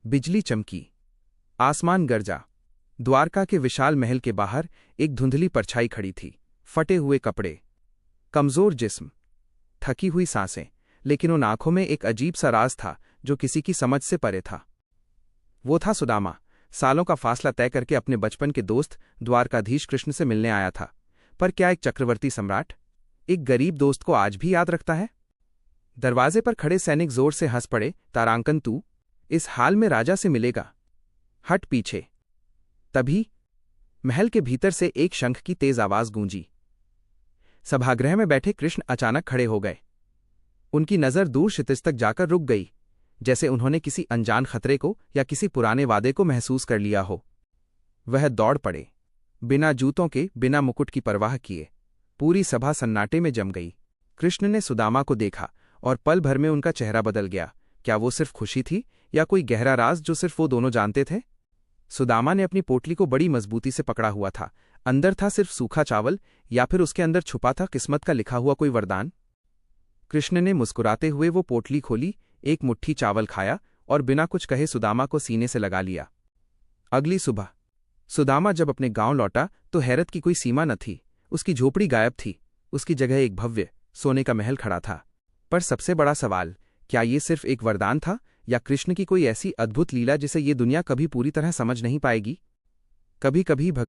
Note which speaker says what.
Speaker 1: बिजली चमकी, आसमान गरजा। द्वारका के विशाल महल के बाहर एक धुंधली परछाई खड़ी थी। फटे हुए कपड़े, कमजोर जिस्म, थकी हुई सांसें, लेकिन उन आंखों में एक अजीब सा राज था जो किसी की समझ से परे था। वो था सुदामा, सालों का फासला तय करके अपने बचपन के दोस्त द्वारकाधीश कृष्ण से मिलने आया था। पर क्या एक चक्रवर्ती सम्राट एक गरीब दोस्त को आज भी याद रखता है? दरवाजे पर खड़े सैनिक जोर से हंस पड़े। तारांकन, तू इस हाल में राजा से मिलेगा, हट पीछे। तभी महल के भीतर से एक शंख की तेज आवाज गूंजी। सभागृह में बैठे कृष्ण अचानक खड़े हो गए। उनकी नजर दूर क्षितिज तक जाकर रुक गई, जैसे उन्होंने किसी अनजान खतरे को या किसी पुराने वादे को महसूस कर लिया हो। वह दौड़ पड़े, बिना जूतों के, बिना मुकुट की परवाह किए। पूरी सभा सन्नाटे में जम गई। कृष्ण ने सुदामा को देखा और पल भर में उनका चेहरा बदल गया। क्या वो सिर्फ खुशी थी या कोई गहरा राज जो सिर्फ वो दोनों जानते थे? सुदामा ने अपनी पोटली को बड़ी मजबूती से पकड़ा हुआ था। अंदर था सिर्फ सूखा चावल, या फिर उसके अंदर छुपा था किस्मत का लिखा हुआ कोई वरदान? कृष्ण ने मुस्कुराते हुए वो पोटली खोली, एक मुट्ठी चावल खाया और बिना कुछ कहे सुदामा को सीने से लगा लिया। अगली सुबह सुदामा जब अपने गांव लौटा तो हैरत की कोई सीमा न थी। उसकी झोपड़ी गायब थी, उसकी जगह एक भव्य सोने का महल खड़ा था। पर सबसे बड़ा सवाल, क्या ये सिर्फ एक वरदान था या कृष्ण की कोई ऐसी अद्भुत लीला जिसे ये दुनिया कभी पूरी तरह समझ नहीं पाएगी? कभी कभी